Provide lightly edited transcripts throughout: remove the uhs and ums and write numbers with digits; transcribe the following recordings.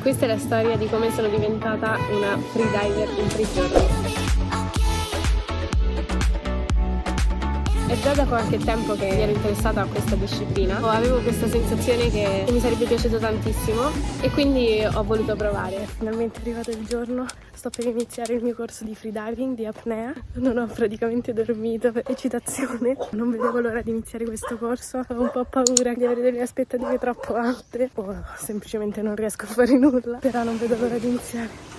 Questa è la storia di come sono diventata una freediver in 3 giorni. È già da qualche tempo che mi ero interessata a questa disciplina, avevo questa sensazione che mi sarebbe piaciuto tantissimo e quindi ho voluto provare. Finalmente è arrivato il giorno, sto per iniziare il mio corso di freediving, di apnea. Non ho praticamente dormito per eccitazione, non vedevo l'ora di iniziare questo corso, ho un po' paura di avere delle aspettative troppo alte o semplicemente non riesco a fare nulla, però non vedo l'ora di iniziare.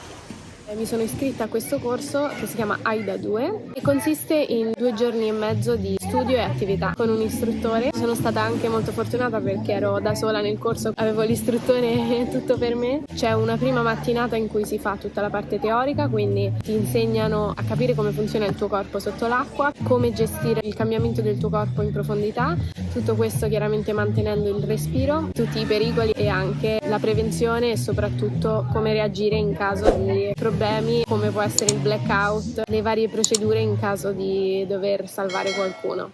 Mi sono iscritta a questo corso che si chiama AIDA 2 e consiste in 2 giorni e mezzo di studio e attività con un istruttore. Sono stata anche molto fortunata perché ero da sola nel corso, avevo l'istruttore tutto per me. C'è una prima mattinata in cui si fa tutta la parte teorica, quindi ti insegnano a capire come funziona il tuo corpo sotto l'acqua, come gestire il cambiamento del tuo corpo in profondità, tutto questo chiaramente mantenendo il respiro, tutti i pericoli e anche la prevenzione e soprattutto come reagire in caso di problemi, come può essere il blackout, le varie procedure in caso di dover salvare qualcuno.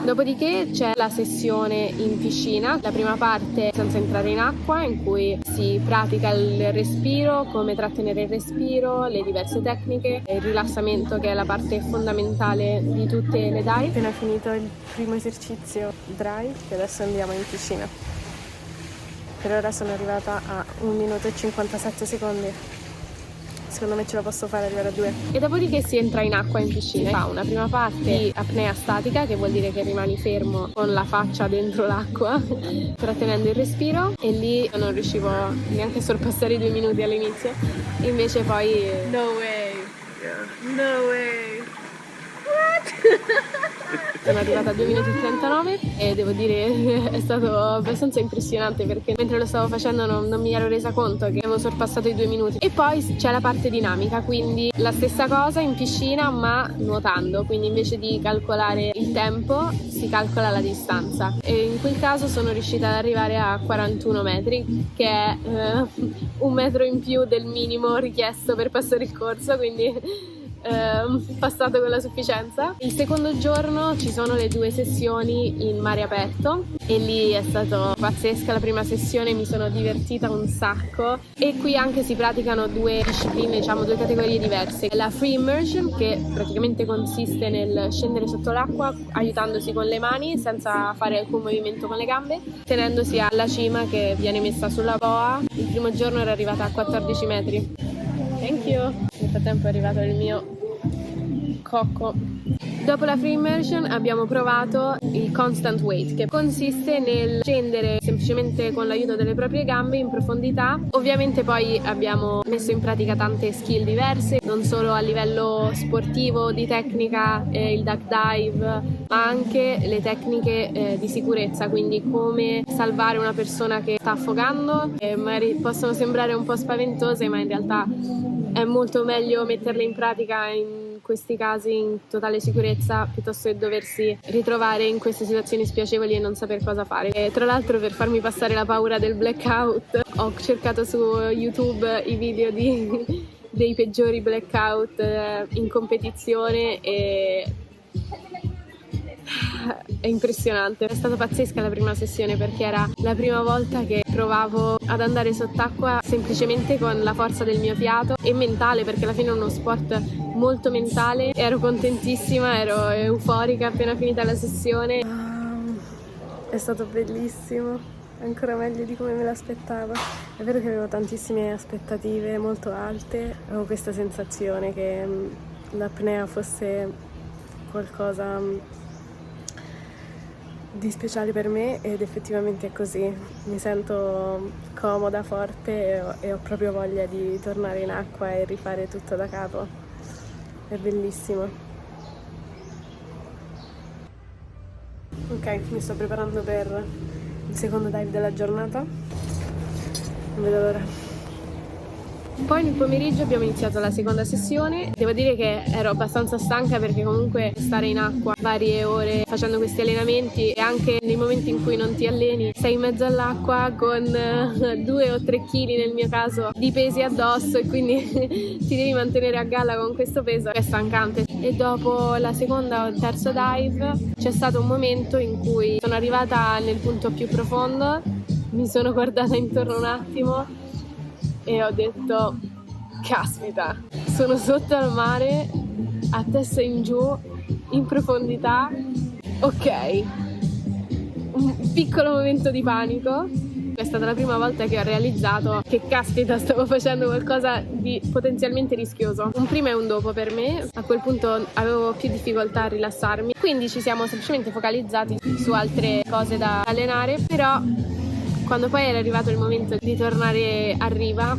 Dopodiché c'è la sessione in piscina, la prima parte senza entrare in acqua in cui si pratica il respiro, come trattenere il respiro, le diverse tecniche, il rilassamento che è la parte fondamentale di tutte le dive. Appena finito il primo esercizio dry e adesso andiamo in piscina. Per ora sono arrivata a 1 minuto e 57 secondi. Secondo me ce la posso fare arrivare a 2. E dopodiché si entra in acqua in piscina. Si fa una prima parte di apnea statica, che vuol dire che rimani fermo con la faccia dentro l'acqua, trattenendo il respiro, e lì non riuscivo neanche a sorpassare i 2 minuti all'inizio. Invece poi no way, no way. Sono arrivata a 2 minuti e 39 e devo dire è stato abbastanza impressionante perché mentre lo stavo facendo non mi ero resa conto che avevo sorpassato i 2 minuti. E poi c'è la parte dinamica, quindi la stessa cosa in piscina ma nuotando, quindi invece di calcolare il tempo si calcola la distanza, e in quel caso sono riuscita ad arrivare a 41 metri, che è 1 metro in più del minimo richiesto per passare il corso, quindi passato con la sufficienza. Il secondo giorno ci sono le 2 sessioni in mare aperto e lì è stato pazzesca. La prima sessione mi sono divertita un sacco e qui anche si praticano 2 discipline, diciamo 2 categorie diverse. La free immersion, che praticamente consiste nel scendere sotto l'acqua aiutandosi con le mani senza fare alcun movimento con le gambe, tenendosi alla cima che viene messa sulla boa. Il primo giorno ero arrivata a 14 metri. Thank you! Nel frattempo è arrivato il mio cocco. Dopo la free immersion abbiamo provato il constant weight, che consiste nel scendere semplicemente con l'aiuto delle proprie gambe in profondità. Ovviamente poi abbiamo messo in pratica tante skill diverse, non solo a livello sportivo, di tecnica, il duck dive, ma anche le tecniche di sicurezza, quindi come salvare una persona che sta affogando. Magari possono sembrare un po' spaventose, ma in realtà è molto meglio metterle in pratica in questi casi in totale sicurezza piuttosto che doversi ritrovare in queste situazioni spiacevoli e non saper cosa fare. E tra l'altro, per farmi passare la paura del blackout, ho cercato su YouTube i video dei peggiori blackout in competizione e è impressionante. È stata pazzesca la prima sessione perché era la prima volta che provavo ad andare sott'acqua semplicemente con la forza del mio fiato e mentale, perché alla fine è uno sport molto mentale. Ero contentissima, ero euforica appena finita la sessione. È stato bellissimo, ancora meglio di come me l'aspettavo. È vero che avevo tantissime aspettative molto alte, avevo questa sensazione che l'apnea fosse qualcosa di speciale per me ed effettivamente è così. Mi sento comoda, forte e ho proprio voglia di tornare in acqua e rifare tutto da capo. È bellissimo. Ok, mi sto preparando per il secondo dive della giornata. Non vedo l'ora. Poi nel pomeriggio abbiamo iniziato la seconda sessione. Devo dire che ero abbastanza stanca perché comunque stare in acqua varie ore facendo questi allenamenti, e anche nei momenti in cui non ti alleni sei in mezzo all'acqua con 2 o 3 kg nel mio caso di pesi addosso, e quindi ti devi mantenere a galla con questo peso, è stancante. E dopo la seconda o terza dive c'è stato un momento in cui sono arrivata nel punto più profondo, mi sono guardata intorno un attimo e ho detto caspita, sono sotto al mare a testa in giù in profondità. Ok, un piccolo momento di panico. È stata la prima volta che ho realizzato che caspita stavo facendo qualcosa di potenzialmente rischioso. Un prima e un dopo per me. A quel punto avevo più difficoltà a rilassarmi, quindi ci siamo semplicemente focalizzati su altre cose da allenare. Però quando poi era arrivato il momento di tornare a riva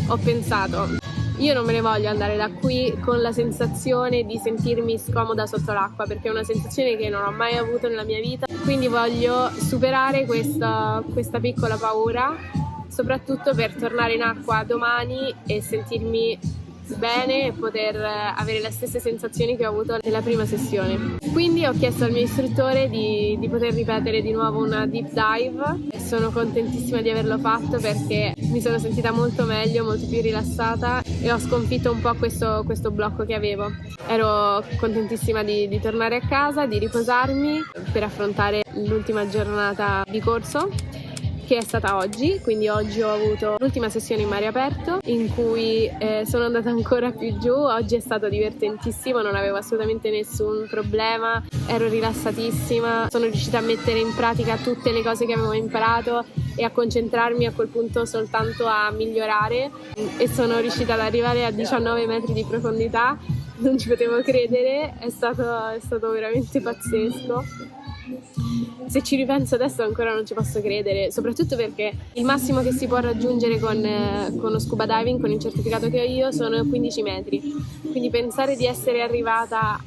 ho pensato: io non me ne voglio andare da qui con la sensazione di sentirmi scomoda sotto l'acqua, perché è una sensazione che non ho mai avuto nella mia vita. Quindi voglio superare questa piccola paura, soprattutto per tornare in acqua domani e sentirmi bene e poter avere le stesse sensazioni che ho avuto nella prima sessione. Quindi ho chiesto al mio istruttore di poter ripetere di nuovo una deep dive e sono contentissima di averlo fatto, perché mi sono sentita molto meglio, molto più rilassata e ho sconfitto un po' questo blocco che avevo. Ero contentissima di tornare a casa, di riposarmi per affrontare l'ultima giornata di corso, che è stata oggi. Quindi oggi ho avuto l'ultima sessione in mare aperto in cui sono andata ancora più giù. Oggi è stato divertentissimo, non avevo assolutamente nessun problema, ero rilassatissima, sono riuscita a mettere in pratica tutte le cose che avevo imparato e a concentrarmi a quel punto soltanto a migliorare, e sono riuscita ad arrivare a 19 metri di profondità. Non ci potevo credere, è stato veramente pazzesco. Se ci ripenso adesso ancora non ci posso credere, soprattutto perché il massimo che si può raggiungere con lo scuba diving, con il certificato che ho io, sono 15 metri. Quindi pensare di essere arrivata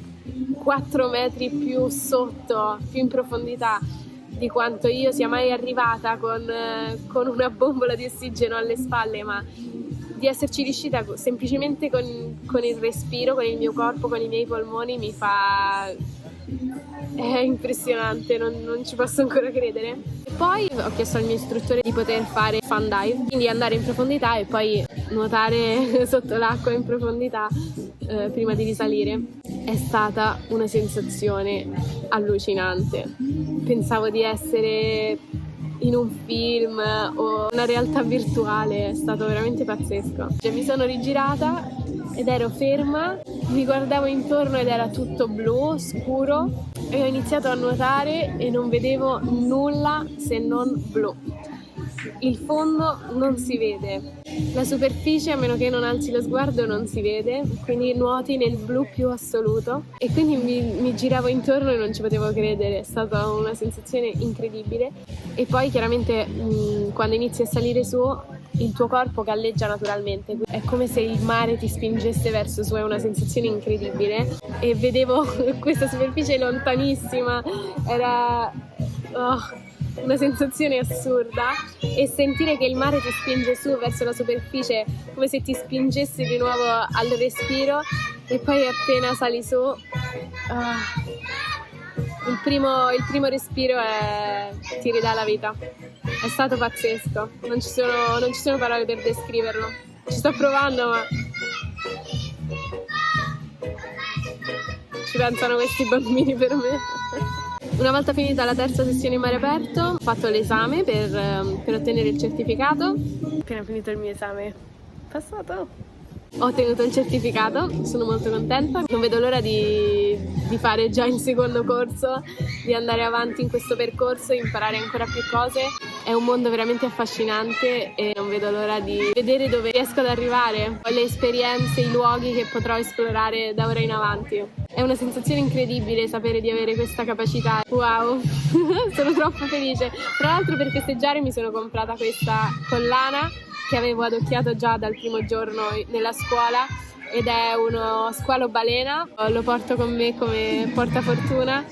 4 metri più sotto, più in profondità di quanto io sia mai arrivata con una bombola di ossigeno alle spalle, ma di esserci riuscita semplicemente con il respiro, con il mio corpo, con i miei polmoni, è impressionante, non ci posso ancora credere. E poi ho chiesto al mio istruttore di poter fare fun dive, quindi andare in profondità e poi nuotare sotto l'acqua in profondità prima di risalire. È stata una sensazione allucinante. Pensavo di essere in un film o una realtà virtuale, è stato veramente pazzesco. Mi sono rigirata ed ero ferma, mi guardavo intorno ed era tutto blu, scuro, e ho iniziato a nuotare e non vedevo nulla se non blu. Il fondo non si vede, la superficie, a meno che non alzi lo sguardo, non si vede, quindi nuoti nel blu più assoluto. E quindi mi giravo intorno e non ci potevo credere, è stata una sensazione incredibile. E poi chiaramente quando inizi a salire su, il tuo corpo galleggia naturalmente, è come se il mare ti spingesse verso su, è una sensazione incredibile. E vedevo questa superficie lontanissima, era una sensazione assurda, e sentire che il mare ti spinge su verso la superficie come se ti spingesse di nuovo al respiro, e poi appena sali su il primo respiro ti ridà la vita. È stato pazzesco, non ci sono parole per descriverlo. Ci sto provando, ma ci pensano questi bambini per me. Una volta finita la terza sessione in mare aperto, ho fatto l'esame per ottenere il certificato. Appena finito il mio esame, passato. Ho ottenuto il certificato, sono molto contenta, non vedo l'ora di fare già il secondo corso, di andare avanti in questo percorso, imparare ancora più cose. È un mondo veramente affascinante e non vedo l'ora di vedere dove riesco ad arrivare, le esperienze, i luoghi che potrò esplorare da ora in avanti. È una sensazione incredibile sapere di avere questa capacità. Wow, sono troppo felice. Tra l'altro, per festeggiare mi sono comprata questa collana che avevo adocchiato già dal primo giorno nella scuola, ed è uno squalo balena. Lo porto con me come portafortuna,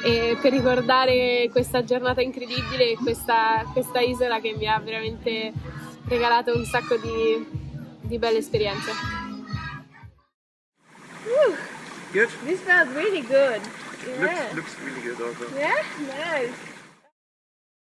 e per ricordare questa giornata incredibile e questa isola che mi ha veramente regalato un sacco di belle esperienze. Good. This felt really good. Yeah. Looks really good also. Yeah, nice.